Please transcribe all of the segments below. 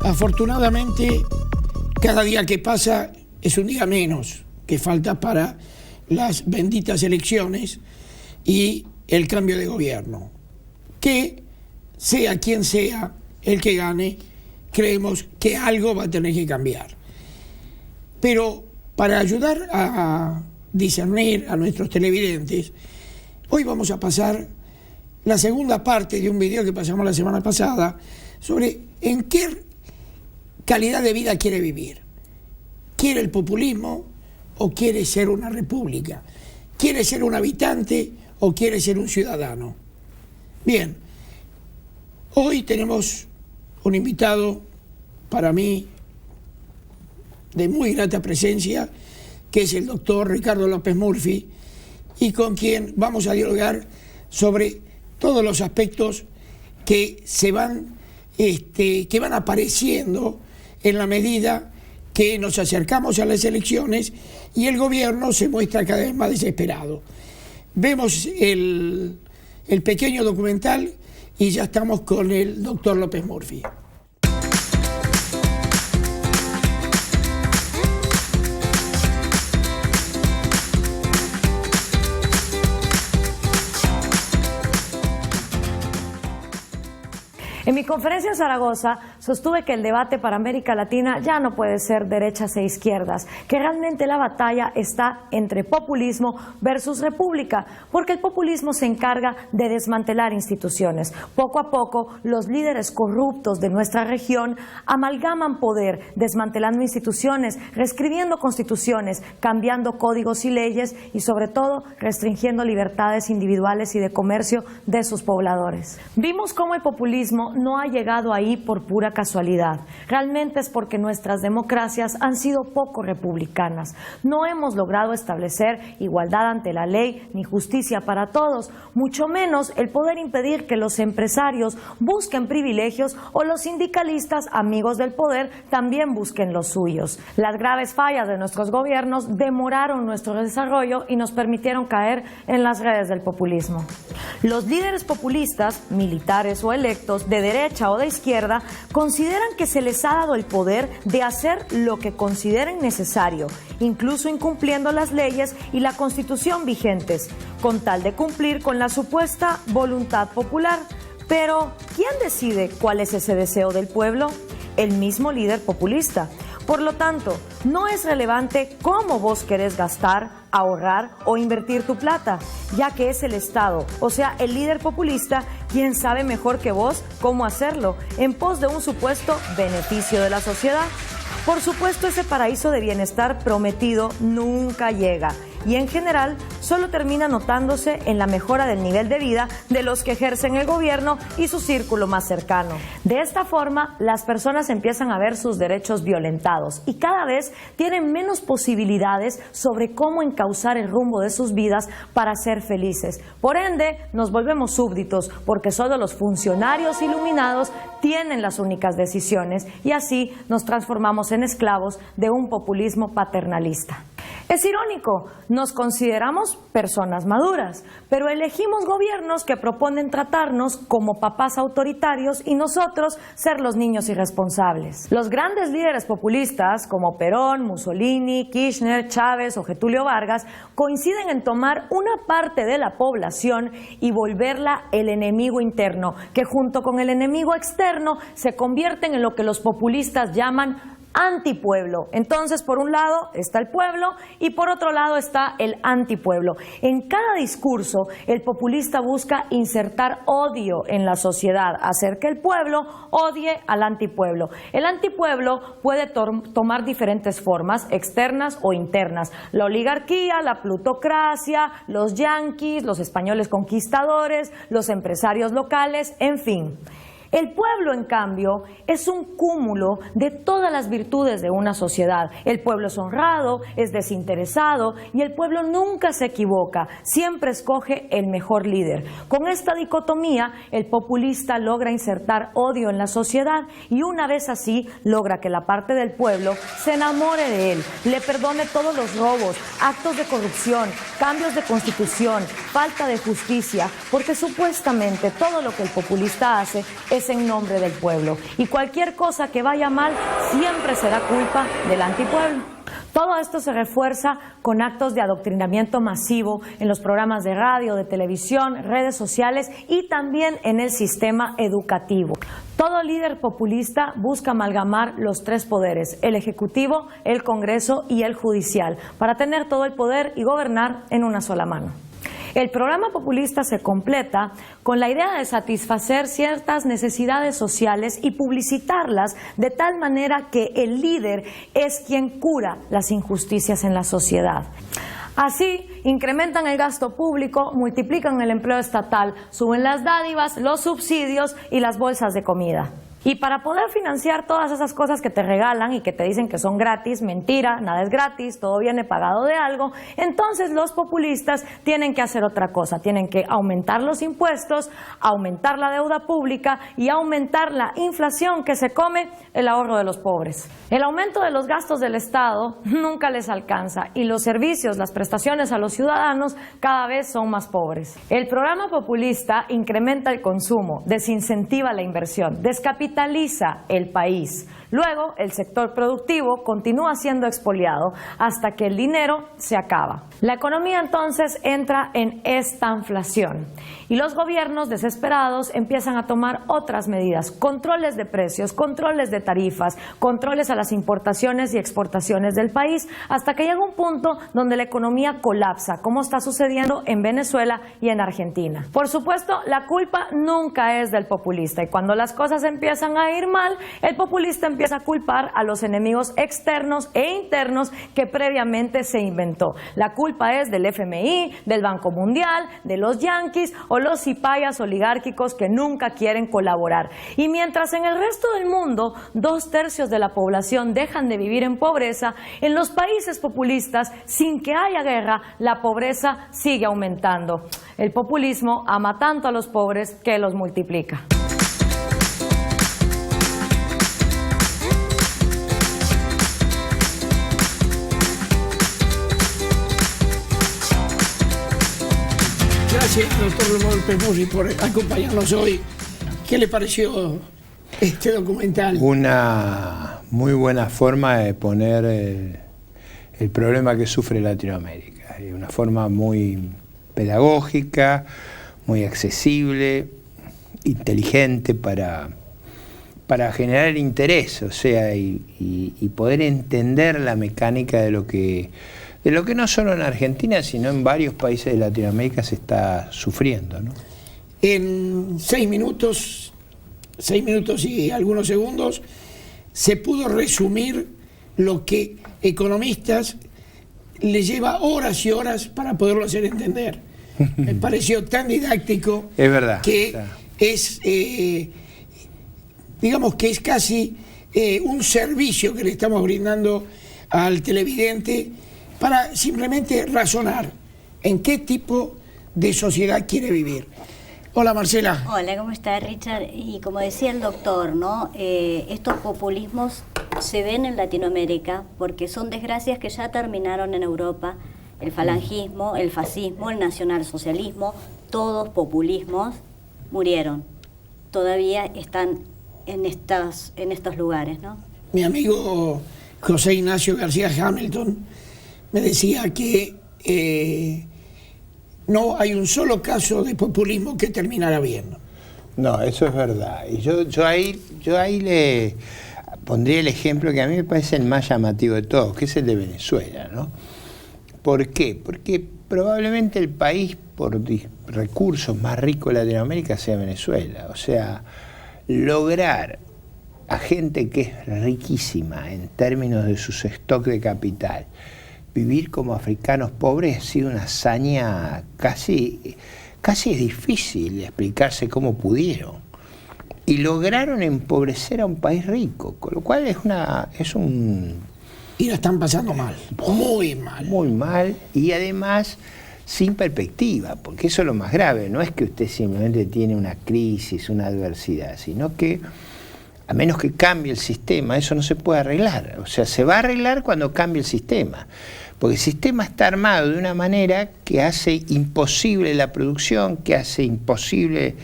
Afortunadamente, cada día que pasa es un día menos que falta para las benditas elecciones y el cambio de gobierno. Que sea quien sea el que gane, creemos que algo va a tener que cambiar. Pero para ayudar a discernir a nuestros televidentes, hoy vamos a pasar la segunda parte de un video que pasamos la semana pasada sobre en qué calidad de vida quiere vivir. ¿Quiere el populismo o quiere ser una república? ¿Quiere ser un habitante o quiere ser un ciudadano? Bien, hoy tenemos un invitado para mí de muy grata presencia, que es el doctor Ricardo López Murphy, y con quien vamos a dialogar sobre todos los aspectos que van apareciendo en la medida que nos acercamos a las elecciones y el gobierno se muestra cada vez más desesperado. Vemos el pequeño documental y ya estamos con el doctor López Murphy. En mi conferencia en Zaragoza sostuve que el debate para América Latina ya no puede ser derechas e izquierdas, que realmente la batalla está entre populismo versus república, porque el populismo se encarga de desmantelar instituciones. Poco a poco, los líderes corruptos de nuestra región amalgaman poder, desmantelando instituciones, reescribiendo constituciones, cambiando códigos y leyes y sobre todo restringiendo libertades individuales y de comercio de sus pobladores. Vimos cómo el populismo no ha llegado ahí por pura casualidad. Realmente es porque nuestras democracias han sido poco republicanas. No hemos logrado establecer igualdad ante la ley ni justicia para todos, mucho menos el poder impedir que los empresarios busquen privilegios o los sindicalistas, amigos del poder, también busquen los suyos. Las graves fallas de nuestros gobiernos demoraron nuestro desarrollo y nos permitieron caer en las redes del populismo. Los líderes populistas, militares o electos, de derecha o de izquierda, consideran que se les ha dado el poder de hacer lo que consideren necesario, incluso incumpliendo las leyes y la Constitución vigentes, con tal de cumplir con la supuesta voluntad popular. Pero, ¿quién decide cuál es ese deseo del pueblo? El mismo líder populista. Por lo tanto, no es relevante cómo vos querés gastar, ahorrar o invertir tu plata, ya que es el Estado, o sea, el líder populista, quien sabe mejor que vos cómo hacerlo, en pos de un supuesto beneficio de la sociedad. Por supuesto, ese paraíso de bienestar prometido nunca llega y en general solo termina notándose en la mejora del nivel de vida de los que ejercen el gobierno y su círculo más cercano. De esta forma, las personas empiezan a ver sus derechos violentados y cada vez tienen menos posibilidades sobre cómo encauzar el rumbo de sus vidas para ser felices. Por ende, nos volvemos súbditos porque solo los funcionarios iluminados tienen las únicas decisiones y así nos transformamos en esclavos de un populismo paternalista. Es irónico, nos consideramos personas maduras, pero elegimos gobiernos que proponen tratarnos como papás autoritarios y nosotros ser los niños irresponsables. Los grandes líderes populistas como Perón, Mussolini, Kirchner, Chávez o Getúlio Vargas coinciden en tomar una parte de la población y volverla el enemigo interno, que junto con el enemigo externo se convierten en lo que los populistas llaman antipueblo. Entonces, por un lado está el pueblo y por otro lado está el antipueblo. En cada discurso, el populista busca insertar odio en la sociedad, hacer que el pueblo odie al antipueblo. El antipueblo puede tomar diferentes formas, externas o internas. La oligarquía, la plutocracia, los yanquis, los españoles conquistadores, los empresarios locales, en fin. El pueblo, en cambio, es un cúmulo de todas las virtudes de una sociedad. El pueblo es honrado, es desinteresado y el pueblo nunca se equivoca, siempre escoge el mejor líder. Con esta dicotomía, el populista logra insertar odio en la sociedad y una vez así logra que la parte del pueblo se enamore de él, le perdone todos los robos, actos de corrupción, cambios de constitución, falta de justicia, porque supuestamente todo lo que el populista hace es es en nombre del pueblo. Y cualquier cosa que vaya mal siempre será culpa del antipueblo. Todo esto se refuerza con actos de adoctrinamiento masivo en los programas de radio, de televisión, redes sociales y también en el sistema educativo. Todo líder populista busca amalgamar los tres poderes, el ejecutivo, el Congreso y el judicial, para tener todo el poder y gobernar en una sola mano. El programa populista se completa con la idea de satisfacer ciertas necesidades sociales y publicitarlas de tal manera que el líder es quien cura las injusticias en la sociedad. Así, incrementan el gasto público, multiplican el empleo estatal, suben las dádivas, los subsidios y las bolsas de comida. Y para poder financiar todas esas cosas que te regalan y que te dicen que son gratis, mentira, nada es gratis, todo viene pagado de algo, entonces los populistas tienen que hacer otra cosa, tienen que aumentar los impuestos, aumentar la deuda pública y aumentar la inflación que se come el ahorro de los pobres. El aumento de los gastos del Estado nunca les alcanza y los servicios, las prestaciones a los ciudadanos cada vez son más pobres. El programa populista incrementa el consumo, desincentiva la inversión, descapitaliza el país. Luego, el sector productivo continúa siendo expoliado hasta que el dinero se acaba. La economía entonces entra en estanflación y los gobiernos desesperados empiezan a tomar otras medidas, controles de precios, controles de tarifas, controles a las importaciones y exportaciones del país, hasta que llega un punto donde la economía colapsa, como está sucediendo en Venezuela y en Argentina. Por supuesto, la culpa nunca es del populista y cuando las cosas empiezan a ir mal, el populista empieza a culpar a los enemigos externos e internos que previamente se inventó. La culpa es del FMI, del Banco Mundial, de los yanquis o los cipayas oligárquicos que nunca quieren colaborar. Y mientras en el resto del mundo 2/3 de la población dejan de vivir en pobreza, en los países populistas, sin que haya guerra, la pobreza sigue aumentando. El populismo ama tanto a los pobres que los multiplica. Gracias, doctor Rodolfo Mussi, por acompañarnos hoy. ¿Qué le pareció este documental? Una muy buena forma de poner el problema que sufre Latinoamérica. De una forma muy pedagógica, muy accesible, inteligente para generar interés, o sea, y poder entender la mecánica de lo que no solo en Argentina, sino en varios países de Latinoamérica se está sufriendo, ¿no? En 6 minutos y algunos segundos, se pudo resumir lo que economistas les lleva horas y horas para poderlo hacer entender. Me pareció tan didáctico. Es verdad. Que es, digamos que es casi un servicio que le estamos brindando al televidente para simplemente razonar en qué tipo de sociedad quiere vivir. Hola, Marcela. Hola, ¿cómo está, Richard? Y como decía el doctor, ¿no? Estos populismos se ven en Latinoamérica porque son desgracias que ya terminaron en Europa. El falangismo, el fascismo, el nacionalsocialismo, todos populismos murieron. Todavía están en estos lugares, ¿no? Mi amigo José Ignacio García Hamilton me decía que no hay un solo caso de populismo que terminara bien. No, eso es verdad. Y yo ahí le pondría el ejemplo que a mí me parece el más llamativo de todos, que es el de Venezuela, ¿no? ¿Por qué? Porque probablemente el país por recursos más rico de Latinoamérica sea Venezuela. O sea, lograr a gente que es riquísima en términos de sus stocks de capital, vivir como africanos pobres ha sido una hazaña casi es difícil de explicarse cómo pudieron. Y lograron empobrecer a un país rico, con lo cual y la están pasando mal, muy mal. Muy mal, y además sin perspectiva, porque eso es lo más grave, no es que usted simplemente tiene una crisis, una adversidad, sino que a menos que cambie el sistema, eso no se puede arreglar. O sea, se va a arreglar cuando cambie el sistema. Porque el sistema está armado de una manera que hace imposible la producción, que hace imposible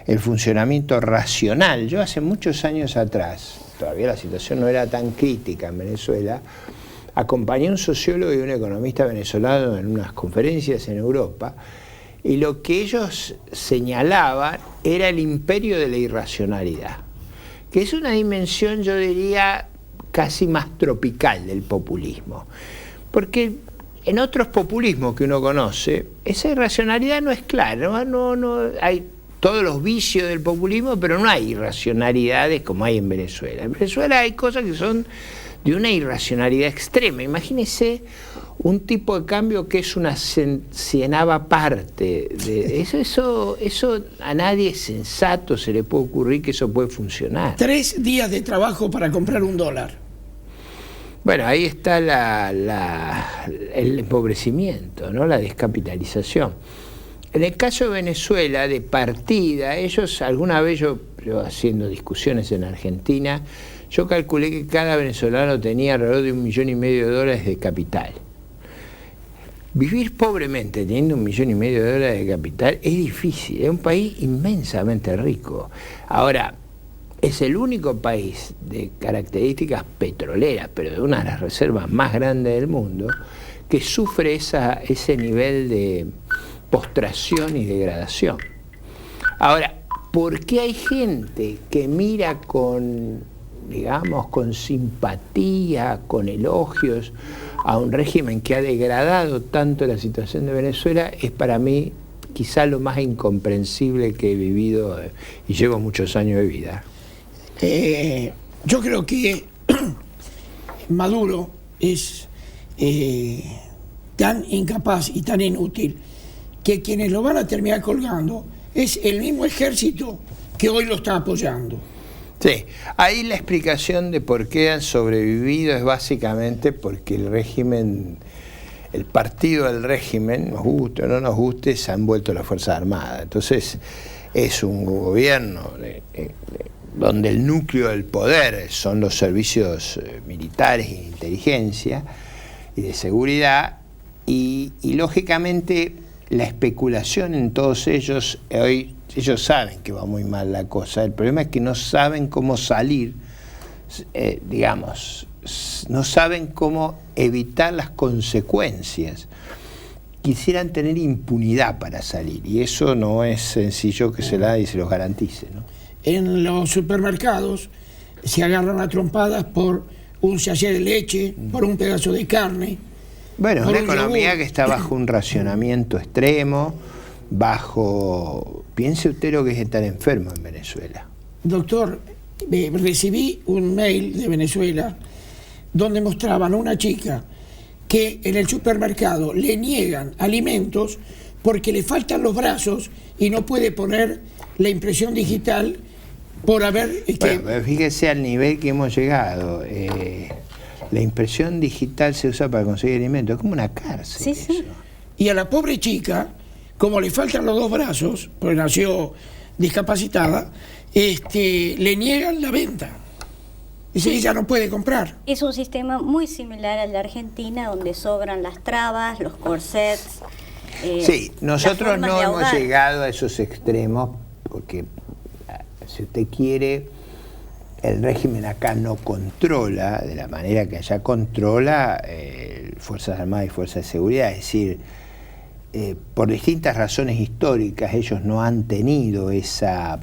el funcionamiento racional. Yo hace muchos años atrás, todavía la situación no era tan crítica en Venezuela, acompañé a un sociólogo y un economista venezolano en unas conferencias en Europa, y lo que ellos señalaban era el imperio de la irracionalidad, que es una dimensión, yo diría, casi más tropical del populismo. Porque en otros populismos que uno conoce, esa irracionalidad no es clara, no hay todos los vicios del populismo, pero no hay irracionalidades como hay en Venezuela. En Venezuela hay cosas que son de una irracionalidad extrema. Imagínese un tipo de cambio que es una cienava parte. Eso a nadie sensato se le puede ocurrir que eso puede funcionar. 3 días de trabajo para comprar $1. Bueno, ahí está el empobrecimiento, ¿no? La descapitalización. En el caso de Venezuela, de partida, ellos, alguna vez yo haciendo discusiones en Argentina, yo calculé que cada venezolano tenía alrededor de $1,5 millones de capital. Vivir pobremente teniendo $1,5 millones de capital es difícil, es un país inmensamente rico. Ahora, es el único país de características petroleras, pero de una de las reservas más grandes del mundo, que sufre ese nivel de postración y degradación. Ahora, ¿por qué hay gente que mira con simpatía, con elogios a un régimen que ha degradado tanto la situación de Venezuela? Es para mí quizá lo más incomprensible que he vivido, y llevo muchos años de vida. Yo creo que Maduro es tan incapaz y tan inútil que quienes lo van a terminar colgando es el mismo ejército que hoy lo está apoyando. Sí, ahí la explicación de por qué han sobrevivido es básicamente porque el régimen, el partido del régimen, nos guste o no nos guste, se han vuelto las Fuerzas Armadas. Entonces es un gobierno donde el núcleo del poder son los servicios militares y de inteligencia y de seguridad, y lógicamente la especulación en todos ellos, hoy ellos saben que va muy mal la cosa, el problema es que no saben cómo salir, no saben cómo evitar las consecuencias. Quisieran tener impunidad para salir, y eso no es sencillo que se la y se los garantice, ¿no? En los supermercados se agarran a trompadas por un sachet de leche, por un pedazo de carne. Bueno, es una economía yogur que está bajo un racionamiento extremo, piense usted lo que es estar enfermo en Venezuela. Doctor, recibí un mail de Venezuela donde mostraban a una chica que en el supermercado le niegan alimentos porque le faltan los brazos y no puede poner la impresión digital por haber... Bueno, fíjese al nivel que hemos llegado. La impresión digital se usa para conseguir alimentos, es como una cárcel. Sí, sí. Y a la pobre chica, como le faltan los 2 brazos, porque nació discapacitada, le niegan la venta. Dice, ella no puede comprar. Es un sistema muy similar al de Argentina, donde sobran las trabas, los corsets. Sí, nosotros no hemos ahogar. llegado a esos extremos, porque si usted quiere, el régimen acá no controla de la manera que allá controla Fuerzas Armadas y Fuerzas de Seguridad. Es decir, por distintas razones históricas ellos no han tenido esa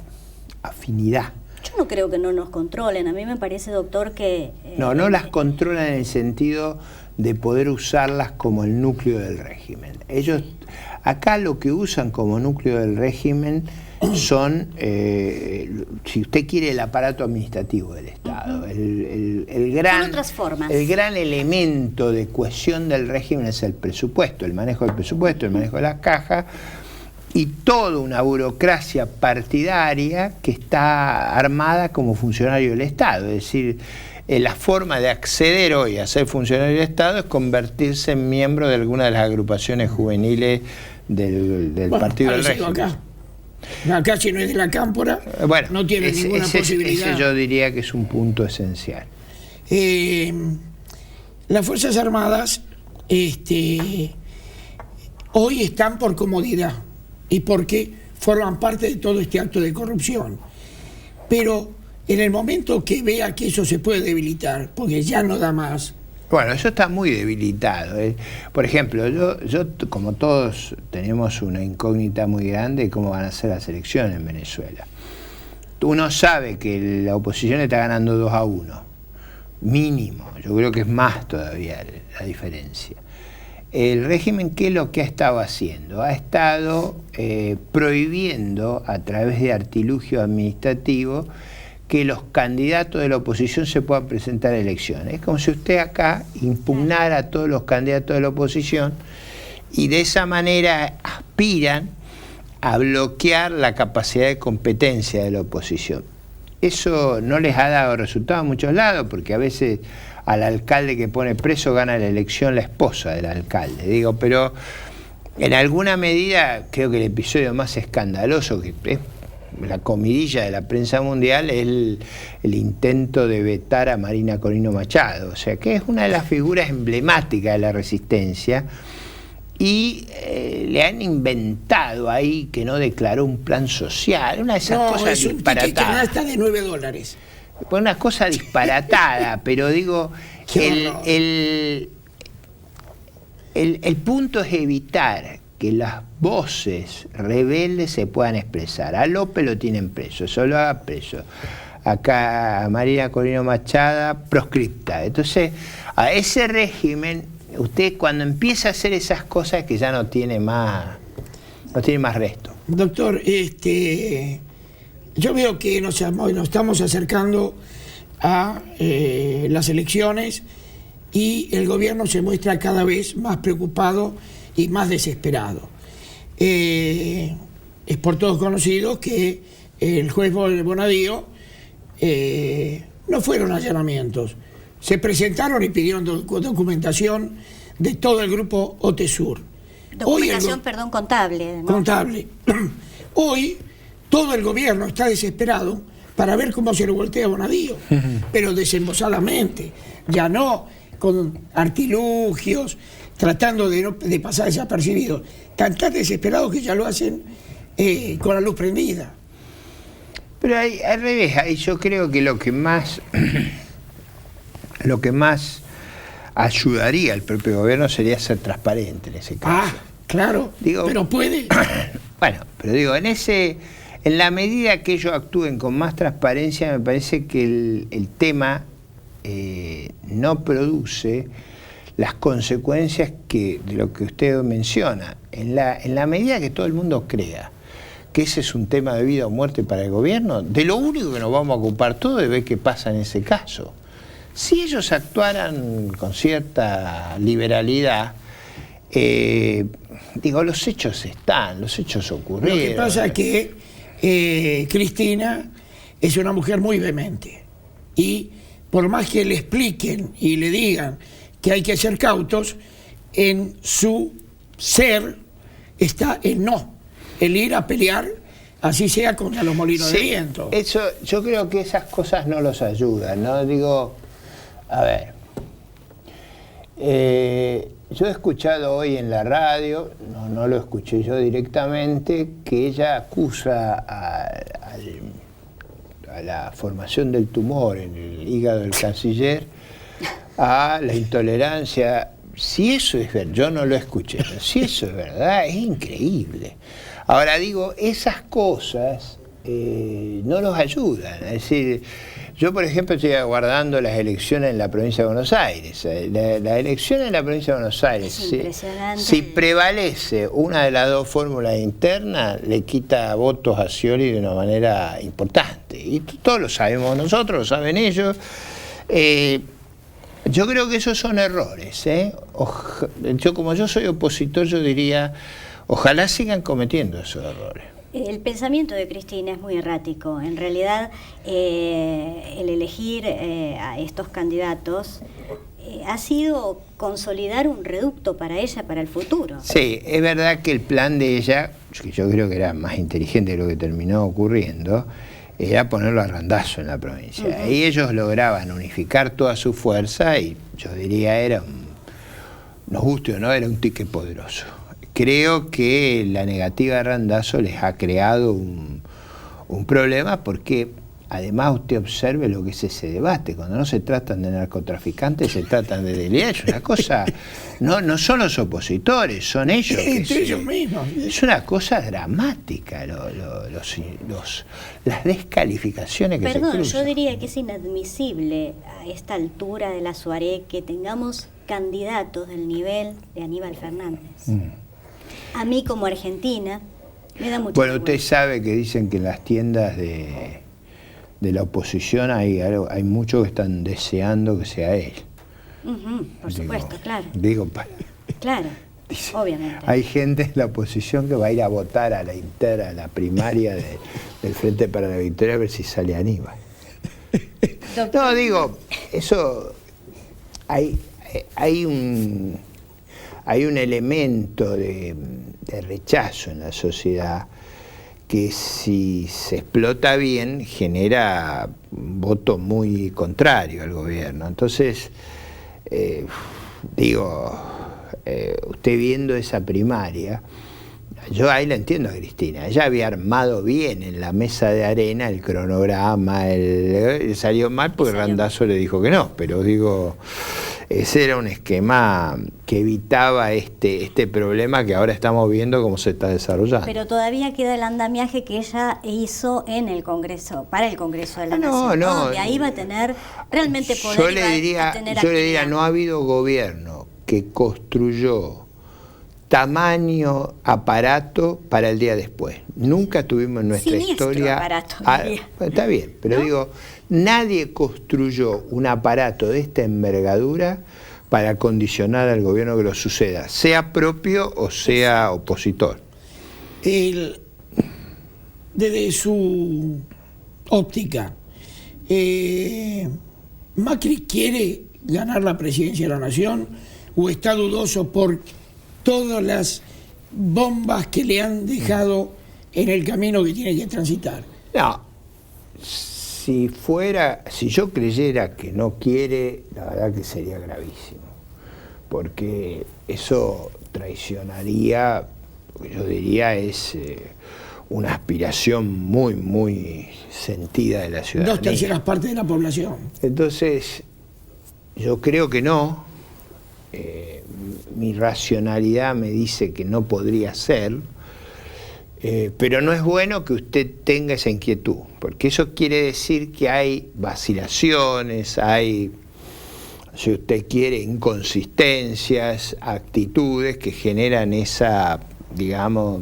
afinidad. Yo no creo que no nos controlen. A mí me parece, doctor, que... No las controlan en el sentido de poder usarlas como el núcleo del régimen. Ellos, acá lo que usan como núcleo del régimen son, si usted quiere, el aparato administrativo del Estado. El gran elemento de cohesión del régimen es el presupuesto, el manejo del presupuesto, el manejo de las cajas, y toda una burocracia partidaria que está armada como funcionario del Estado. Es decir, la forma de acceder hoy a ser funcionario del Estado es convertirse en miembro de alguna de las agrupaciones juveniles del partido del régimen. Acá si no es de la cámpora, no tiene ninguna posibilidad. Ese yo diría que es un punto esencial. Las Fuerzas Armadas hoy están por comodidad y porque forman parte de todo este acto de corrupción. Pero en el momento que vea que eso se puede debilitar, porque ya no da más. Bueno, eso está muy debilitado. Por ejemplo, yo como todos tenemos una incógnita muy grande de cómo van a ser las elecciones en Venezuela. Uno sabe que la oposición está ganando 2-1, mínimo. Yo creo que es más todavía la diferencia. El régimen, ¿qué es lo que ha estado haciendo? Ha estado prohibiendo a través de artilugios administrativos que los candidatos de la oposición se puedan presentar a elecciones. Es como si usted acá impugnara a todos los candidatos de la oposición y de esa manera aspiran a bloquear la capacidad de competencia de la oposición. Eso no les ha dado resultado en muchos lados, porque a veces al alcalde que pone preso gana la elección la esposa del alcalde. Digo, pero en alguna medida creo que el episodio más escandaloso, que es la comidilla de la prensa mundial, es el intento de vetar a Marina Corino Machado, o sea, que es una de las figuras emblemáticas de la resistencia, y le han inventado ahí que no declaró un plan social, una de esas cosas disparatadas. Es un ticket de $9. Pues una cosa disparatada, pero digo, el punto es evitar que las voces rebeldes se puedan expresar. A López lo tienen preso, solo haga preso. Acá a Marina Corino Machado proscripta. Entonces, a ese régimen, usted cuando empieza a hacer esas cosas que ya no tiene más resto. Doctor, yo veo que nos estamos acercando a las elecciones y el gobierno se muestra cada vez más preocupado y más desesperado. Es por todos conocido que el juez Bonadío no fueron allanamientos, se presentaron y pidieron documentación de todo el grupo OTESUR. Documentación, perdón, contable. ¿No? Contable. Hoy todo el gobierno está desesperado para ver cómo se lo voltea Bonadío, pero desembosadamente, ya no con artilugios, tratando de pasar desapercibidos. Tan desesperados que ya lo hacen con la luz prendida. Pero al revés, ahí yo creo que lo que más ayudaría al propio gobierno sería ser transparente en ese caso. Claro, digo, pero puede. Bueno, pero digo, en la medida que ellos actúen con más transparencia, me parece que el tema no produce las consecuencias de lo que usted menciona. En la medida que todo el mundo crea que ese es un tema de vida o muerte para el gobierno, de lo único que nos vamos a ocupar todos es ver qué pasa en ese caso. Si ellos actuaran con cierta liberalidad, los hechos están, los hechos ocurrieron. Lo que pasa es que Cristina es una mujer muy vehemente y por más que le expliquen y le digan que hay que ser cautos, en su ser está el no, el ir a pelear, así sea contra los molinos de viento. Eso, yo creo que esas cosas no los ayudan, ¿no? Digo, a ver, yo he escuchado hoy en la radio, no lo escuché yo directamente, que ella acusa a la formación del tumor en el hígado del canciller, a la intolerancia. Si eso es verdad, yo no lo escuché, pero si eso es verdad, es increíble. Ahora digo, esas cosas no los ayudan. Es decir, yo por ejemplo estoy aguardando las elecciones en la provincia de Buenos Aires. La elección en la provincia de Buenos Aires, si prevalece una de las dos fórmulas internas, le quita votos a Scioli de una manera importante. Y todos lo sabemos nosotros, lo saben ellos. Yo creo que esos son errores. Como yo soy opositor, yo diría, ojalá sigan cometiendo esos errores. El pensamiento de Cristina es muy errático. En realidad, el elegir a estos candidatos ha sido consolidar un reducto para ella, para el futuro. Sí, es verdad que el plan de ella, que yo creo que era más inteligente de lo que terminó ocurriendo, era ponerlo a randazo en la provincia. Y ellos lograban unificar toda su fuerza y yo diría nos guste o no, era un ticket poderoso. creo que la negativa de Randazzo les ha creado un problema, porque además usted observe lo que es ese debate. Cuando no se tratan de narcotraficantes, se tratan de delitos. Es una cosa, no son los opositores, son ellos. Ellos mismos. Es una cosa dramática las descalificaciones que se cruzan. Yo diría que es inadmisible a esta altura de la Soirée que tengamos candidatos del nivel de Aníbal Fernández. A mí, como argentina, me da mucho Bueno, usted vergüenza. sabe que dicen que en las tiendas de la oposición hay muchos que están deseando que sea él. Por supuesto, claro. Claro, Obviamente. hay gente en la oposición que va a ir a votar a la primaria del Frente para la Victoria, a ver si sale Aníbal. No, digo, eso hay un elemento de rechazo en la sociedad que, si se explota bien, genera un voto muy contrario al gobierno. Entonces, usted viendo esa primaria, yo ahí la entiendo a Cristina. Ella había armado bien en la mesa de arena el cronograma, salió mal porque Randazzo le dijo que no, pero ese era un esquema que evitaba este problema que ahora estamos viendo cómo se está desarrollando. Pero todavía queda el andamiaje que ella hizo en el Congreso, para el Congreso de la Nación. No. De ahí va a tener realmente poder. Yo le diría, no ha habido gobierno que construyó tamaño aparato para el día después. Nunca tuvimos en nuestra historia aparato, está bien, pero ¿no? Nadie construyó un aparato de esta envergadura para condicionar al gobierno que lo suceda, sea propio o sea opositor. Desde su óptica, ¿Macri quiere ganar la presidencia de la Nación o está dudoso por todas las bombas que le han dejado en el camino que tiene que transitar? No, si yo creyera que no quiere, la verdad que sería gravísimo, porque eso traicionaría, yo diría, es una aspiración muy, muy sentida de la ciudadanía. 2/3 partes de la población. Entonces, yo creo que no. Mi racionalidad me dice que no podría ser, pero no es bueno que usted tenga esa inquietud, porque eso quiere decir que hay vacilaciones, hay, si usted quiere, inconsistencias, actitudes que generan esa, digamos,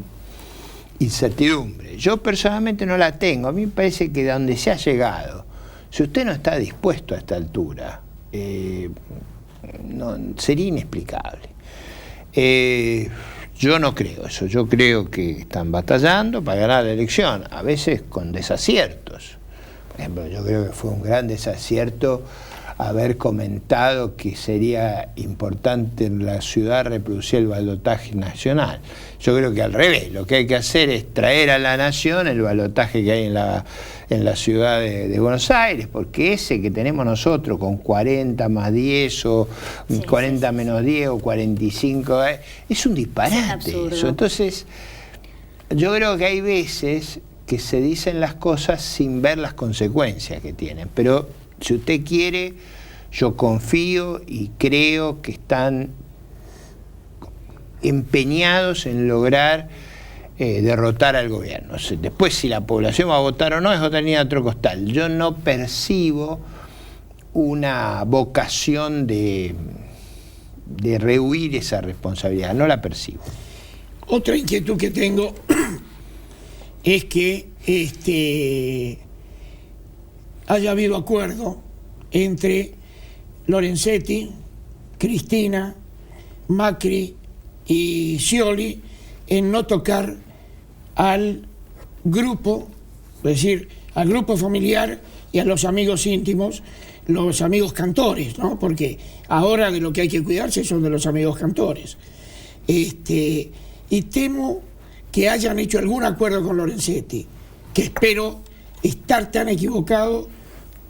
incertidumbre. Yo personalmente no la tengo. A mí me parece que de donde se ha llegado, si usted no está dispuesto a esta altura, sería inexplicable. Yo no creo eso. Yo creo que están batallando para ganar la elección, a veces con desaciertos. Por ejemplo, yo creo que fue un gran desacierto haber comentado que sería importante en la ciudad reproducir el balotaje nacional. Yo creo que al revés, lo que hay que hacer es traer a la nación el balotaje que hay en la ciudad de Buenos Aires, porque ese que tenemos nosotros con 40 más 10 o 40 menos 10 o 45, es un disparate eso. Entonces, yo creo que hay veces que se dicen las cosas sin ver las consecuencias que tienen, pero si usted quiere, yo confío y creo que están empeñados en lograr derrotar al gobierno. Después, si la población va a votar o no, es otra línea de otro costal. Yo no percibo una vocación de rehuir esa responsabilidad, no la percibo. Otra inquietud que tengo es que haya habido acuerdo entre Lorenzetti, Cristina, Macri y Scioli en no tocar al grupo, es decir, al grupo familiar y a los amigos íntimos, los amigos cantores, ¿no? Porque ahora de lo que hay que cuidarse son de los amigos cantores. Y temo que hayan hecho algún acuerdo con Lorenzetti, que espero estar tan equivocado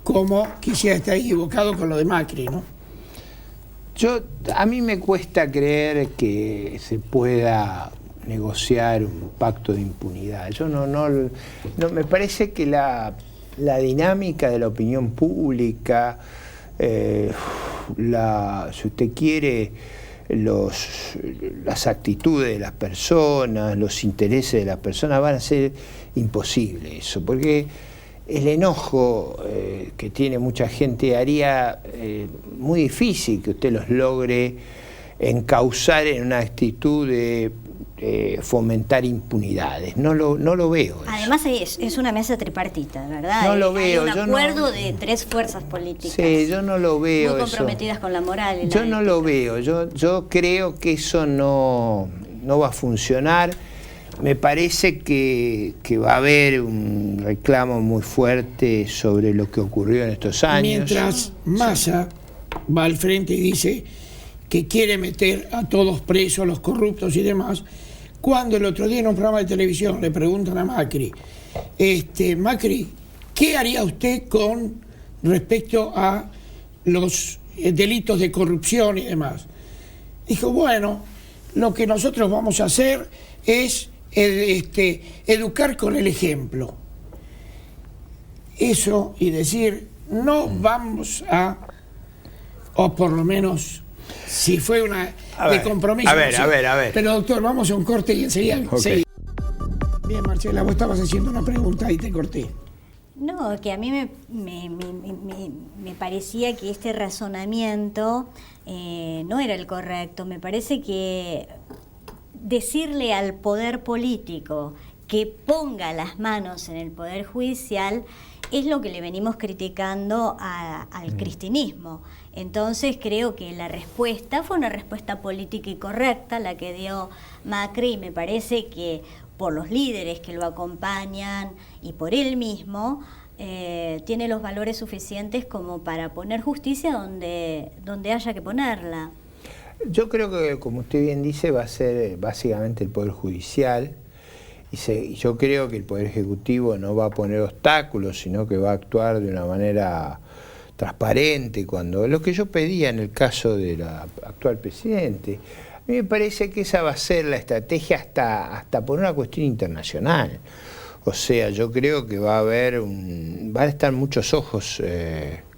como quisiera estar equivocado con lo de Macri, ¿no? A mí me cuesta creer que se pueda negociar un pacto de impunidad. Yo no me parece que la dinámica de la opinión pública, si usted quiere, las actitudes de las personas, los intereses de las personas van a ser imposible eso, porque el enojo que tiene mucha gente haría muy difícil que usted los logre encauzar en una actitud de fomentar impunidades. No lo veo. Además es una mesa tripartita, ¿verdad? No lo veo. Hay un acuerdo de 3 fuerzas políticas. Sí, yo no lo veo. Muy comprometidas con la moral. Yo no lo veo. Yo creo que eso no va a funcionar. Me parece que va a haber un reclamo muy fuerte sobre lo que ocurrió en estos años. Mientras Massa va al frente y dice que quiere meter a todos presos, los corruptos y demás, cuando el otro día en un programa de televisión le preguntan a Macri, Macri, ¿qué haría usted con respecto a los delitos de corrupción y demás? Dijo, bueno, lo que nosotros vamos a hacer es educar con el ejemplo. Eso y decir, no vamos a, o por lo menos, si fue una de compromiso. A ver. Pero doctor, vamos a un corte y enseguida. Okay. Bien, Marcela, vos estabas haciendo una pregunta y te corté. No, que a mí me parecía que este razonamiento no era el correcto. Me parece que decirle al poder político que ponga las manos en el poder judicial es lo que le venimos criticando al cristinismo. Entonces creo que la respuesta fue una respuesta política y correcta, la que dio Macri, y me parece que por los líderes que lo acompañan y por él mismo, tiene los valores suficientes como para poner justicia donde haya que ponerla. Yo creo que, como usted bien dice, va a ser básicamente el Poder Judicial, y yo creo que el Poder Ejecutivo no va a poner obstáculos, sino que va a actuar de una manera transparente, cuando lo que yo pedía en el caso del actual presidente. A mí me parece que esa va a ser la estrategia hasta por una cuestión internacional. O sea, yo creo que van a estar muchos ojos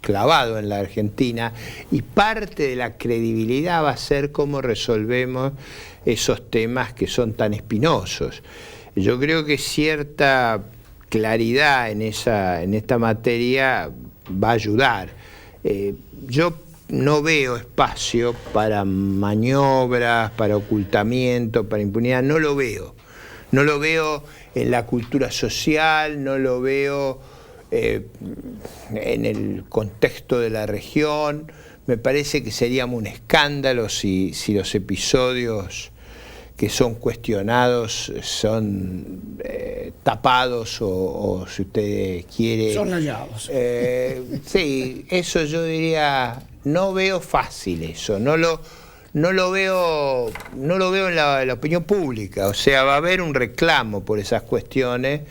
clavados en la Argentina, y parte de la credibilidad va a ser cómo resolvemos esos temas que son tan espinosos. Yo creo que cierta claridad en esta materia va a ayudar. Yo no veo espacio para maniobras, para ocultamiento, para impunidad, no lo veo. No lo veo en la cultura social, no lo veo en el contexto de la región. Me parece que sería un escándalo si los episodios que son cuestionados son tapados o si usted quiere... Son hallados. Sí, eso yo diría, no veo fácil eso, no lo veo en la opinión pública. O sea, va a haber un reclamo por esas cuestiones,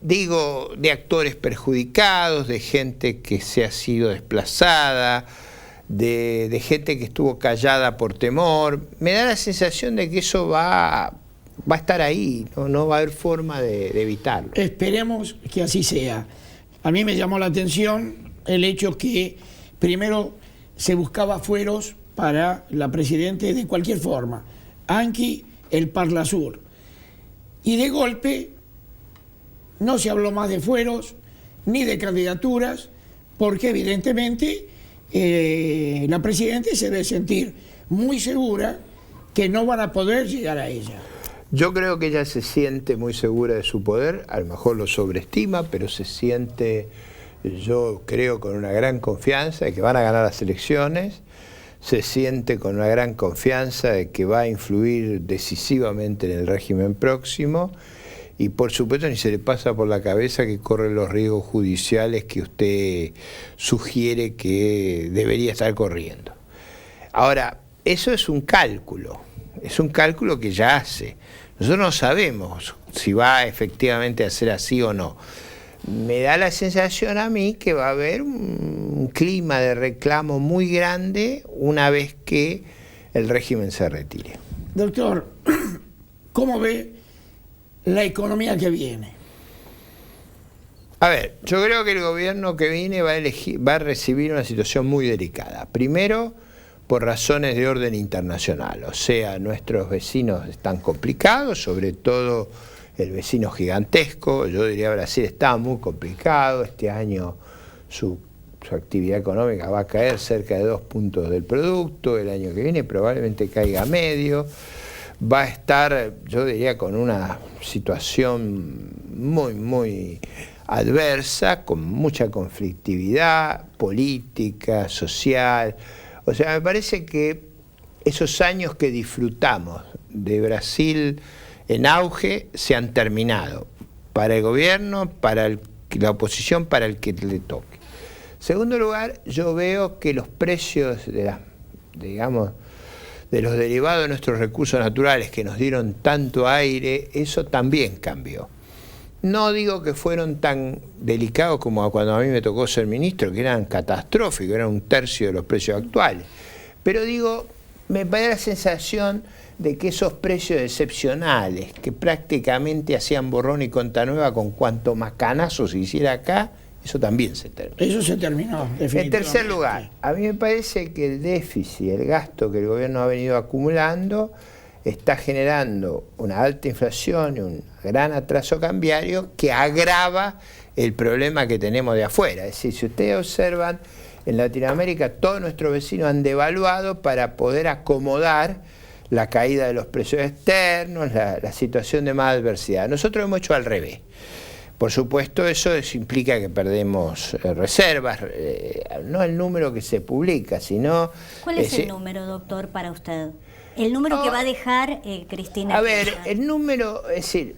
digo, de actores perjudicados, de gente que se ha sido desplazada, de gente que estuvo callada por temor. Me da la sensación de que eso va a estar ahí, no va a haber forma de evitarlo. Esperemos que así sea. A mí me llamó la atención el hecho que primero se buscaba fueros para la presidente de cualquier forma, Anqui, el Parlasur, y de golpe no se habló más de fueros ni de candidaturas, porque evidentemente la presidenta se debe sentir muy segura que no van a poder llegar a ella. Yo creo que ella se siente muy segura de su poder, a lo mejor lo sobreestima, pero se siente, yo creo, con una gran confianza de que van a ganar las elecciones, se siente con una gran confianza de que va a influir decisivamente en el régimen próximo, y por supuesto ni se le pasa por la cabeza que corre los riesgos judiciales que usted sugiere que debería estar corriendo. Ahora, eso es un cálculo que ya hace. Nosotros no sabemos si va efectivamente a ser así o no, me da la sensación a mí que va a haber un clima de reclamo muy grande una vez que el régimen se retire. Doctor, ¿cómo ve la economía que viene? A ver, yo creo que el gobierno que viene va a recibir una situación muy delicada. Primero, por razones de orden internacional, o sea, nuestros vecinos están complicados, sobre todo el vecino gigantesco. Yo diría Brasil está muy complicado, este año su actividad económica va a caer cerca de 2 puntos del producto, el año que viene probablemente caiga medio, va a estar, yo diría, con una situación muy adversa, con mucha conflictividad política, social. O sea, me parece que esos años que disfrutamos de Brasil en auge se han terminado para el gobierno, para la oposición, para el que le toque. Segundo lugar, yo veo que los precios de los derivados de nuestros recursos naturales que nos dieron tanto aire, eso también cambió. No digo que fueron tan delicados como cuando a mí me tocó ser ministro, que eran catastróficos, eran 1/3 de los precios actuales. Pero digo, me da la sensación de que esos precios excepcionales, que prácticamente hacían borrón y cuenta nueva con cuanto macanazo se hiciera acá, eso también se terminó. Eso se terminó, definitivamente. En tercer lugar, a mí me parece que el déficit, el gasto que el gobierno ha venido acumulando, está generando una alta inflación y un gran atraso cambiario que agrava el problema que tenemos de afuera. Es decir, si ustedes observan, en Latinoamérica todos nuestros vecinos han devaluado para poder acomodar la caída de los precios externos, la situación de más adversidad. Nosotros hemos hecho al revés. Por supuesto, eso implica que perdemos reservas, no el número que se publica, sino... ¿Cuál es el número, doctor, para usted? El número que va a dejar Cristina. A ver, el número, es decir,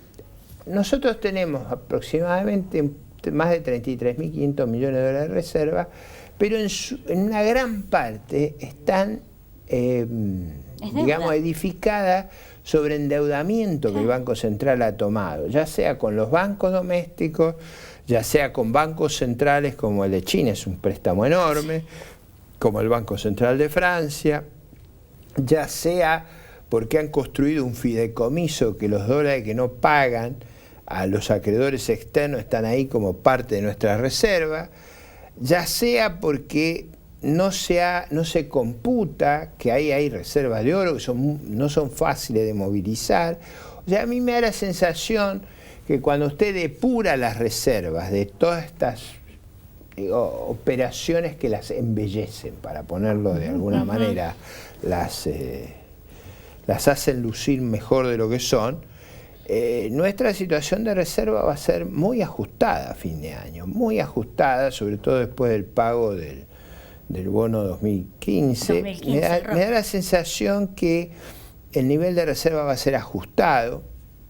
nosotros tenemos aproximadamente más de 33.500 millones de dólares de reserva, pero en una gran parte están, digamos, edificadas sobre endeudamiento que el Banco Central ha tomado, ya sea con los bancos domésticos, ya sea con bancos centrales como el de China, es un préstamo enorme, como el Banco Central de Francia, ya sea porque han construido un fideicomiso que los dólares que no pagan a los acreedores externos están ahí como parte de nuestra reserva, ya sea porque no se computa que ahí hay reservas de oro que no son fáciles de movilizar. O sea, a mí me da la sensación que cuando usted depura las reservas de todas estas operaciones que las embellecen, para ponerlo de alguna manera, las hacen lucir mejor de lo que son, nuestra situación de reserva va a ser muy ajustada a fin de año, muy ajustada, sobre todo después del pago del bono 2015. Me da la sensación que el nivel de reserva va a ser ajustado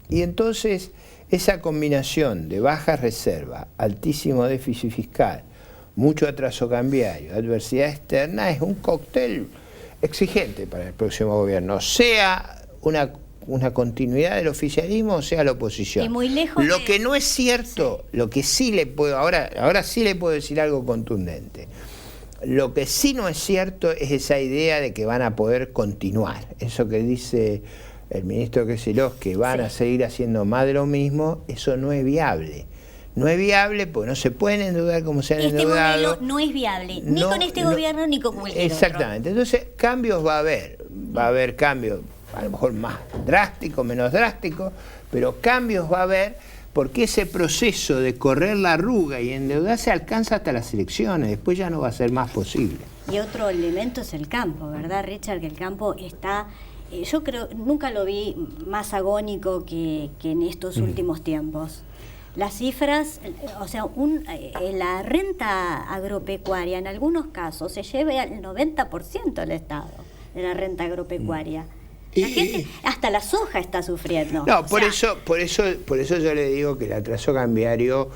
y entonces esa combinación de baja reserva, altísimo déficit fiscal, mucho atraso cambiario, adversidad externa, es un cóctel exigente para el próximo gobierno, sea una continuidad del oficialismo o sea la oposición. Y muy lejos lo que no es cierto, lo que sí le puedo, ahora sí le puedo decir algo contundente. Lo que sí no es cierto es esa idea de que van a poder continuar. Eso que dice el ministro Kicillof, que van a seguir haciendo más de lo mismo, eso no es viable. No es viable porque no se pueden endeudar como se han endeudado. Este modelo no es viable, ni con este gobierno ni con cualquier otro. Exactamente. Entonces, cambios va a haber. Va a haber cambios, a lo mejor más drásticos, menos drásticos, pero cambios va a haber porque ese proceso de correr la arruga y endeudarse alcanza hasta las elecciones, después ya no va a ser más posible. Y otro elemento es el campo, ¿verdad, Richard? Que el campo está, yo creo, nunca lo vi más agónico que en estos últimos tiempos. Las cifras, o sea, la renta agropecuaria en algunos casos se lleva al 90% el Estado de la renta agropecuaria. La gente, hasta la soja está sufriendo. No, por eso yo le digo que el atraso cambiario,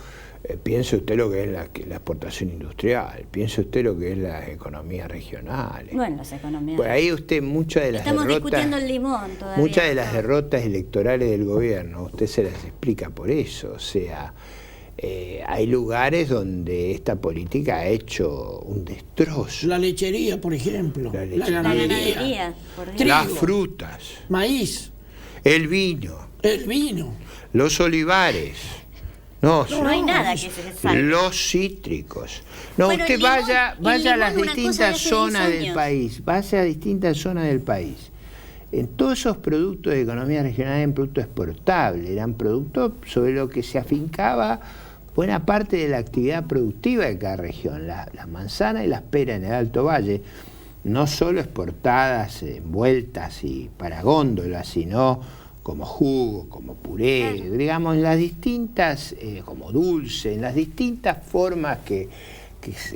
piense usted lo que es la exportación industrial, piense usted lo que es las economías regionales. Bueno, las economías. Por ahí usted muchas de las Estamos derrotas, discutiendo el limón todavía. Muchas de las derrotas electorales del gobierno, usted se las explica por eso, o sea, hay lugares donde esta política ha hecho un destrozo. La lechería, por ejemplo. La ganadería. Las frutas. Maíz. El vino. Los olivares. No hay nada que se salve. Los cítricos. No, bueno, usted vaya a las distintas zonas del país. Vaya a distintas zonas del país. En todos esos productos de economía regional eran productos exportables, eran productos sobre los que se afincaba buena parte de la actividad productiva de cada región. Las manzanas y las peras en el Alto Valle, no solo exportadas, envueltas y para góndolas, sino como jugo, como puré, digamos, en las distintas, como dulce, en las distintas formas que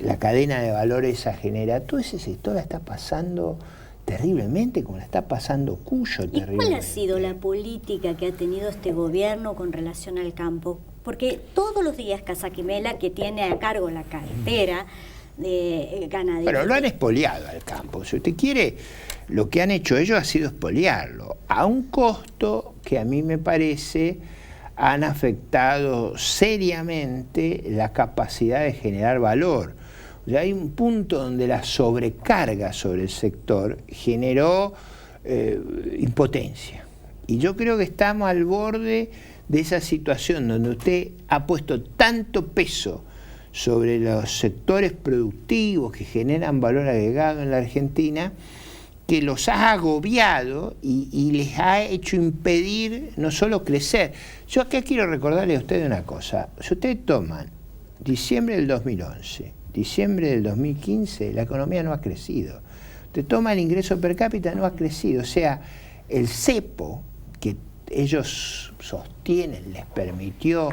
la cadena de valor esa genera. Todo ese sector la está pasando terriblemente, como la está pasando Cuyo terriblemente. ¿Y cuál ha sido la política que ha tenido este gobierno con relación al campo? Porque todos los días Casaquimela, que tiene a cargo la cartera de ganadería... Pero lo han expoliado al campo. Si usted quiere, lo que han hecho ellos ha sido expoliarlo, a un costo que a mí me parece han afectado seriamente la capacidad de generar valor. O sea, hay un punto donde la sobrecarga sobre el sector generó impotencia. Y yo creo que estamos al borde de esa situación donde usted ha puesto tanto peso sobre los sectores productivos que generan valor agregado en la Argentina, que los ha agobiado y les ha hecho impedir no solo crecer. Yo acá quiero recordarle a ustedes una cosa. Si ustedes toman diciembre del 2011, diciembre del 2015, la economía no ha crecido. Usted toma el ingreso per cápita, no ha crecido. O sea, el cepo que ellos sostienen les permitió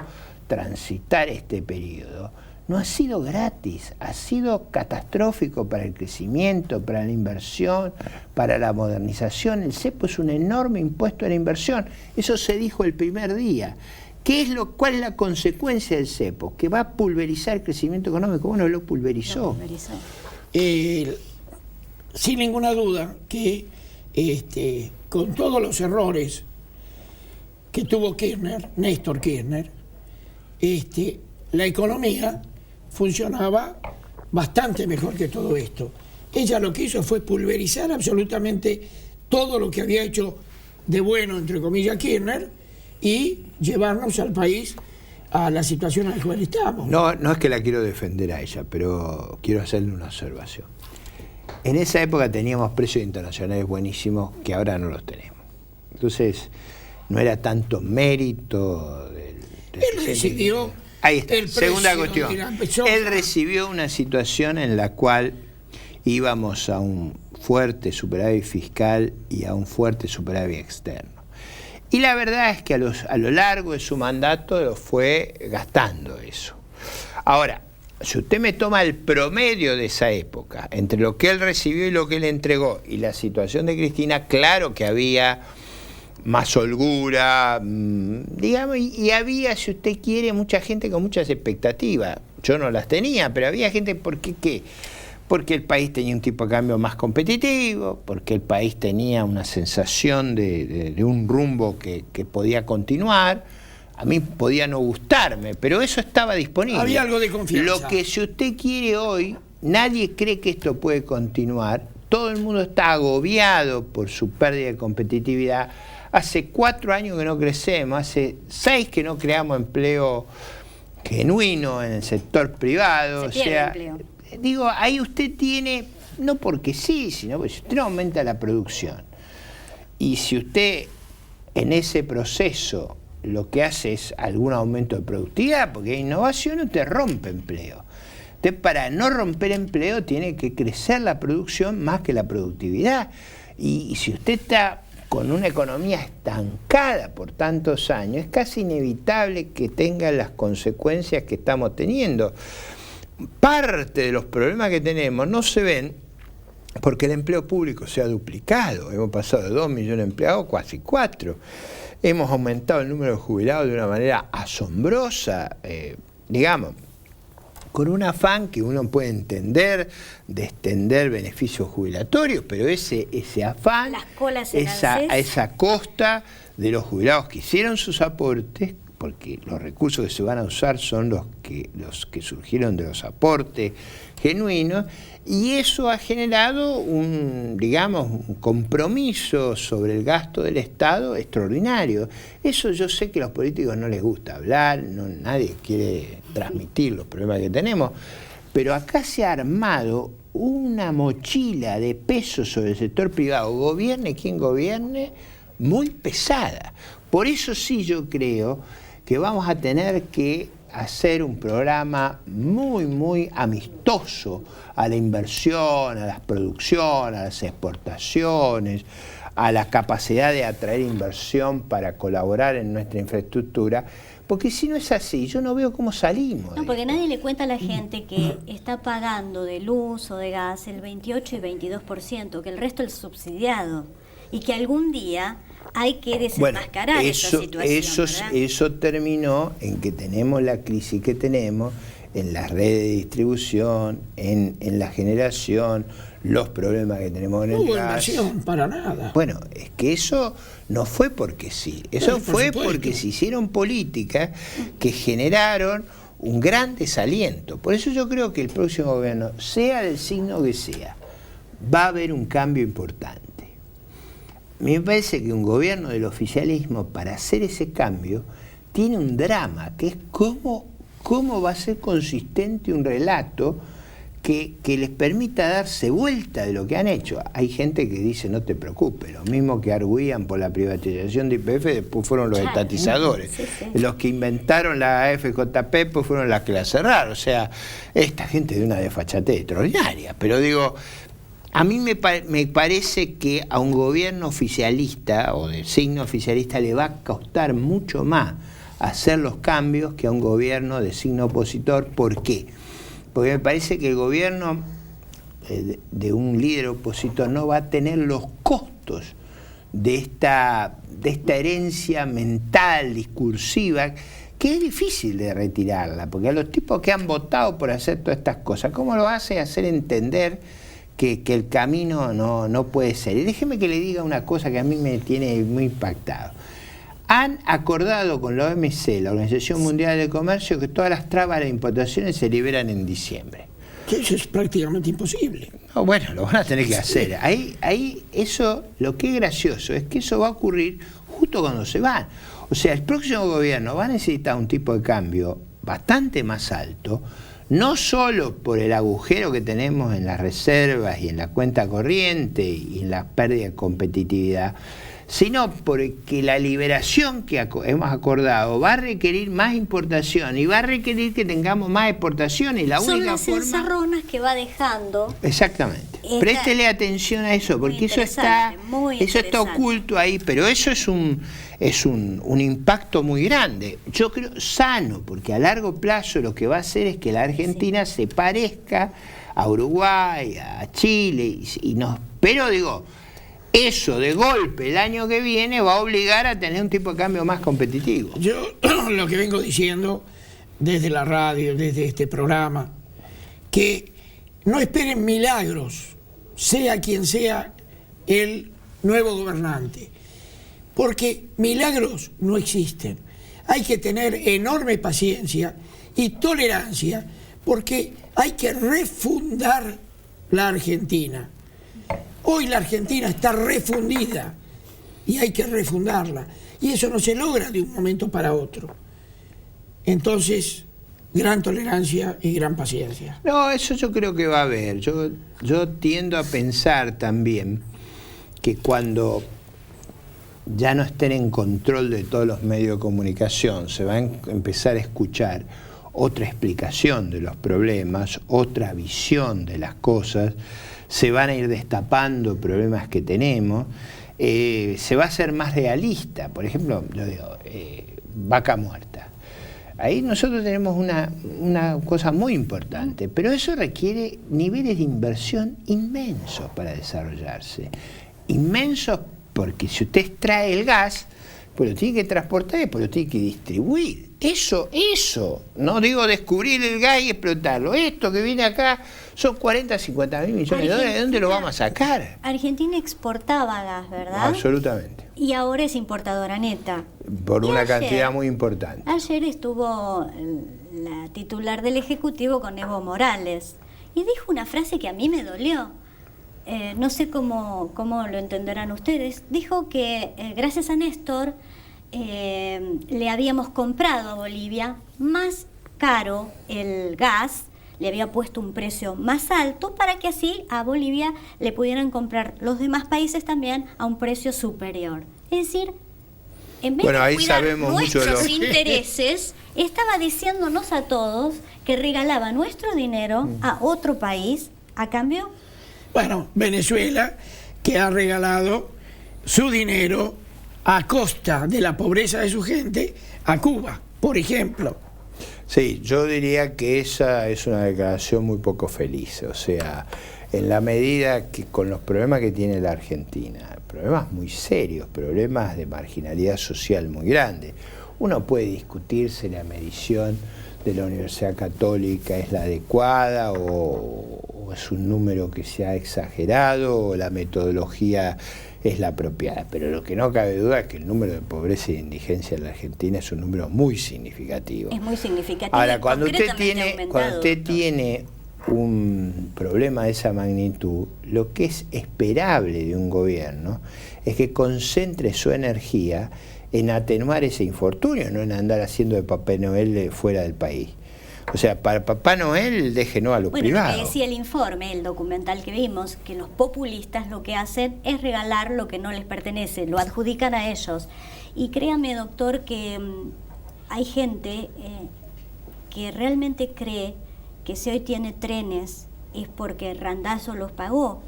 transitar este periodo, no ha sido gratis, ha sido catastrófico para el crecimiento, para la inversión, para la modernización. El cepo es un enorme impuesto a la inversión. Eso se dijo el primer día. ¿Cuál es la consecuencia del cepo? Que va a pulverizar el crecimiento económico. Bueno, lo pulverizó. Sin ninguna duda que con todos los errores que tuvo Néstor Kirchner, la economía funcionaba bastante mejor que todo esto. Ella lo que hizo fue pulverizar absolutamente todo lo que había hecho de bueno, entre comillas, Kirchner, y llevarnos al país a la situación en la cual estamos. No es que la quiero defender a ella, pero quiero hacerle una observación. En esa época teníamos precios internacionales buenísimos que ahora no los tenemos. Entonces, no era tanto mérito del Él recibió... Ahí está, segunda cuestión. Él recibió una situación en la cual íbamos a un fuerte superávit fiscal y a un fuerte superávit externo. Y la verdad es que a lo largo de su mandato lo fue gastando eso. Ahora, si usted me toma el promedio de esa época, entre lo que él recibió y lo que él entregó, y la situación de Cristina, claro que había más holgura, digamos, y había, si usted quiere, mucha gente con muchas expectativas. Yo no las tenía, pero había gente, ¿por qué qué? Porque el país tenía un tipo de cambio más competitivo, porque el país tenía una sensación de un rumbo que podía continuar. A mí podía no gustarme, pero eso estaba disponible. Había algo de confianza. Lo que si usted quiere hoy, nadie cree que esto puede continuar. Todo el mundo está agobiado por su pérdida de competitividad. Hace 4 años que no crecemos, hace 6 que no creamos empleo genuino en el sector privado. Se pierde empleo. Digo, ahí usted tiene, no porque sí, sino porque si usted no aumenta la producción y si usted en ese proceso lo que hace es algún aumento de productividad, porque innovación no te rompe empleo. Usted para no romper empleo tiene que crecer la producción más que la productividad. Y si usted está con una economía estancada por tantos años, es casi inevitable que tenga las consecuencias que estamos teniendo. Parte de los problemas que tenemos no se ven porque el empleo público se ha duplicado. Hemos pasado de 2 millones de empleados a casi 4. Hemos aumentado el número de jubilados de una manera asombrosa, digamos, con un afán que uno puede entender de extender beneficios jubilatorios, pero ese afán las colas es a esa costa de los jubilados que hicieron sus aportes, porque los recursos que se van a usar son los que surgieron de los aportes genuinos, y eso ha generado un compromiso sobre el gasto del Estado extraordinario. Eso yo sé que a los políticos no les gusta hablar, nadie quiere transmitir los problemas que tenemos, pero acá se ha armado una mochila de peso sobre el sector privado, gobierne quien gobierne, muy pesada. Por eso sí yo creo que vamos a tener que hacer un programa muy amistoso a la inversión, a las producciones, a las exportaciones, a la capacidad de atraer inversión para colaborar en nuestra infraestructura, porque si no es así, yo no veo cómo salimos. No, porque nadie le cuenta a la gente que está pagando de luz o de gas el 28 y 22%, que el resto es subsidiado, y que algún día hay que desenmascarar esa situación. Eso terminó en que tenemos la crisis que tenemos en las redes de distribución, en la generación, los problemas que tenemos en el gas. No hubo inversión para nada. Bueno, es que eso no fue porque sí, eso fue porque se hicieron políticas que generaron un gran desaliento. Por eso yo creo que el próximo gobierno, sea del signo que sea, va a haber un cambio importante. Me parece que un gobierno del oficialismo, para hacer ese cambio, tiene un drama, que es cómo va a ser consistente un relato que les permita darse vuelta de lo que han hecho. Hay gente que dice, no te preocupes, lo mismo que arguían por la privatización de YPF, después fueron los estatizadores. Sí. Los que inventaron la AFJP, pues fueron las que la cerraron. O sea, esta gente de una desfachatez extraordinaria. Pero digo, a mí me parece que a un gobierno oficialista o de signo oficialista le va a costar mucho más hacer los cambios que a un gobierno de signo opositor. ¿Por qué? Porque me parece que el gobierno de un líder opositor no va a tener los costos de esta herencia mental, discursiva, que es difícil de retirarla, porque a los tipos que han votado por hacer todas estas cosas, ¿cómo lo hace hacer entender que el camino no puede ser? Y déjeme que le diga una cosa que a mí me tiene muy impactado. Han acordado con la OMC, la Organización Mundial del Comercio, que todas las trabas a las importaciones se liberan en diciembre. Que eso es prácticamente imposible. No, bueno, lo van a tener que hacer. Ahí eso, lo que es gracioso es que eso va a ocurrir justo cuando se van. O sea, el próximo gobierno va a necesitar un tipo de cambio bastante más alto, no solo por el agujero que tenemos en las reservas y en la cuenta corriente y en la pérdida de competitividad, sino porque la liberación que hemos acordado va a requerir más importación y va a requerir que tengamos más exportación, y la son única las forma... encerronas que va dejando. Exactamente. Préstele atención a eso, porque eso está oculto ahí, pero eso es un impacto muy grande. Yo creo sano, porque a largo plazo lo que va a hacer es que la Argentina se parezca a Uruguay, a Chile, pero digo, eso de golpe el año que viene va a obligar a tener un tipo de cambio más competitivo. Yo lo que vengo diciendo desde la radio, desde este programa, que no esperen milagros, sea quien sea el nuevo gobernante, porque milagros no existen. Hay que tener enorme paciencia y tolerancia, porque hay que refundar la Argentina. Hoy la Argentina está refundida y hay que refundarla. Y eso no se logra de un momento para otro. Entonces, gran tolerancia y gran paciencia. No, eso yo creo que va a haber. Yo tiendo a pensar también que cuando ya no estén en control de todos los medios de comunicación, se va a empezar a escuchar otra explicación de los problemas, otra visión de las cosas, se van a ir destapando problemas que tenemos, se va a ser más realista. Por ejemplo, yo digo, vaca muerta. Ahí nosotros tenemos una cosa muy importante, pero eso requiere niveles de inversión inmensos para desarrollarse. Inmensos porque si usted extrae el gas, pues lo tiene que transportar y después lo tiene que distribuir. Eso, no digo descubrir el gas y explotarlo. Esto que viene acá son 40, 50 mil millones de dólares. ¿De dónde lo vamos a sacar? Argentina exportaba gas, ¿verdad? Absolutamente. Y ahora es importadora neta. Por una ayer, cantidad muy importante. Ayer estuvo la titular del Ejecutivo con Evo Morales y dijo una frase que a mí me dolió. No sé cómo lo entenderán ustedes. Dijo que gracias a Néstor le habíamos comprado a Bolivia más caro el gas, le había puesto un precio más alto para que así a Bolivia le pudieran comprar los demás países también a un precio superior. Es decir, en vez de ahí cuidar sabemos mucho nuestros intereses, estaba diciéndonos a todos que regalaba nuestro dinero a otro país a cambio. Bueno, Venezuela, que ha regalado su dinero a costa de la pobreza de su gente a Cuba, por ejemplo. Sí, yo diría que esa es una declaración muy poco feliz. O sea, en la medida que con los problemas que tiene la Argentina, problemas muy serios, problemas de marginalidad social muy grandes, uno puede discutir si la medición de la Universidad Católica es la adecuada o es un número que se ha exagerado o la metodología es la apropiada, pero lo que no cabe duda es que el número de pobreza y de indigencia en la Argentina es un número muy significativo. Es muy significativo. Ahora, cuando usted tiene un problema de esa magnitud, lo que es esperable de un gobierno es que concentre su energía en atenuar ese infortunio, no en andar haciendo de Papá Noel fuera del país. O sea, para Papá Noel, déjenos a lo privado. Lo que decía el informe, el documental que vimos, que los populistas lo que hacen es regalar lo que no les pertenece, lo adjudican a ellos. Y créame, doctor, que hay gente que realmente cree que si hoy tiene trenes es porque Randazzo los pagó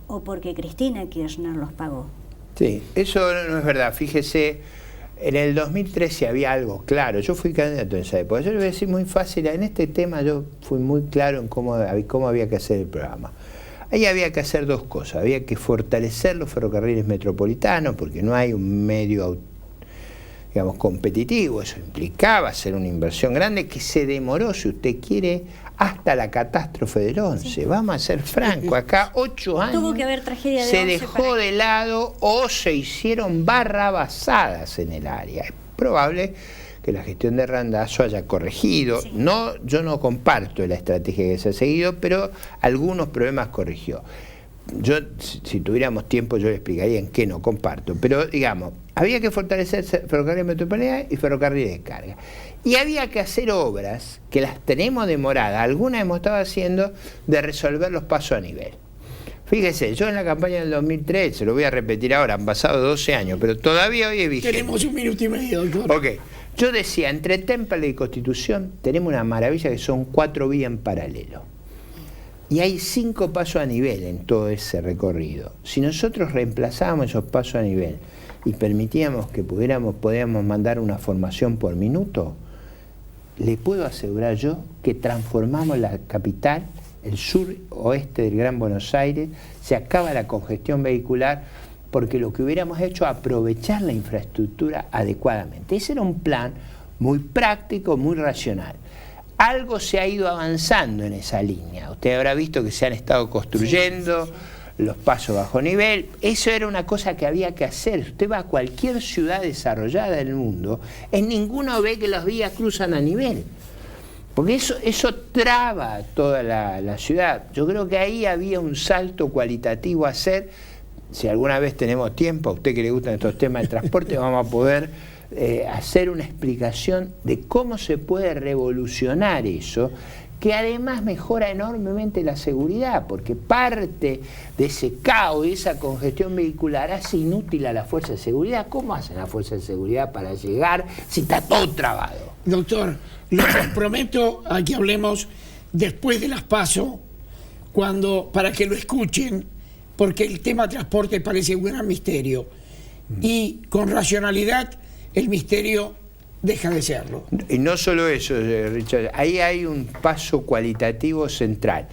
o porque Cristina Kirchner los pagó. Sí, eso no es verdad. Fíjese, en el 2013 había algo claro. Yo fui candidato en esa época. Yo le voy a decir muy fácil, en este tema yo fui muy claro en cómo había que hacer el programa. Ahí había que hacer dos cosas. Había que fortalecer los ferrocarriles metropolitanos, porque no hay un medio, digamos, competitivo. Eso implicaba hacer una inversión grande que se demoró, si usted quiere, hasta la catástrofe del 11. Sí. Vamos a ser francos, acá 8 años tuvo que haber tragedia de se 11 dejó de lado o se hicieron barrabasadas en el área. Es probable que la gestión de Randazzo haya corregido. Sí. No, yo no comparto la estrategia que se ha seguido, pero algunos problemas corrigió. Yo, si tuviéramos tiempo, yo le explicaría en qué no comparto. Pero, digamos, había que fortalecer ferrocarriles metropolitanos y ferrocarriles de carga. Y había que hacer obras, que las tenemos demoradas, algunas hemos estado haciendo, de resolver los pasos a nivel. Fíjese, yo en la campaña del 2003, se lo voy a repetir ahora, han pasado 12 años, pero todavía hoy es vigente. Tenemos 1 minuto y medio, doctor. Ok, yo decía, entre Temple y Constitución tenemos una maravilla que son 4 vías en paralelo. Y hay 5 pasos a nivel en todo ese recorrido. Si nosotros reemplazábamos esos pasos a nivel y permitíamos que podíamos mandar una formación por minuto, le puedo asegurar yo que transformamos la capital, el sur oeste del Gran Buenos Aires, se acaba la congestión vehicular, porque lo que hubiéramos hecho es aprovechar la infraestructura adecuadamente. Ese era un plan muy práctico, muy racional. Algo se ha ido avanzando en esa línea. Usted habrá visto que se han estado construyendo los pasos bajo nivel. Eso era una cosa que había que hacer. Usted va a cualquier ciudad desarrollada del mundo, en ninguno ve que las vías cruzan a nivel. Porque eso traba toda la ciudad. Yo creo que ahí había un salto cualitativo a hacer. Si alguna vez tenemos tiempo, a usted que le gustan estos temas de transporte, vamos a poder hacer una explicación de cómo se puede revolucionar eso, que además mejora enormemente la seguridad, porque parte de ese caos, de esa congestión vehicular, hace inútil a la fuerza de seguridad. ¿Cómo hacen las fuerzas de seguridad para llegar si está todo trabado? Doctor, lo comprometo a que hablemos después de las PASO, para que lo escuchen, porque el tema transporte parece un gran misterio. Y con racionalidad, el misterio deja de serlo. Y no solo eso, Richard, ahí hay un paso cualitativo central.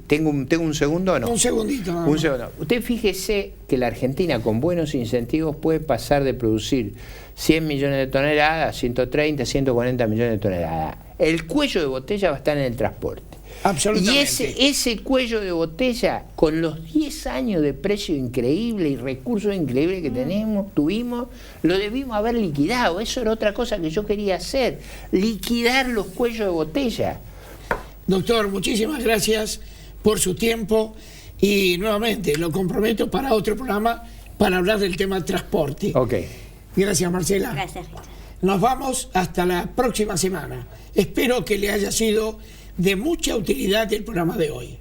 ¿Tengo un segundo o no? Un segundito. Un segundo. Usted fíjese que la Argentina con buenos incentivos puede pasar de producir 100 millones de toneladas a 130, 140 millones de toneladas. El cuello de botella va a estar en el transporte. Absolutamente. Y ese cuello de botella, con los 10 años de precio increíble y recursos increíbles que tuvimos, lo debimos haber liquidado. Eso era otra cosa que yo quería hacer, liquidar los cuellos de botella. Doctor, muchísimas gracias por su tiempo y nuevamente lo comprometo para otro programa para hablar del tema transporte. Ok. Gracias, Marcela. Gracias, Richard. Nos vamos hasta la próxima semana. Espero que le haya sido de mucha utilidad el programa de hoy.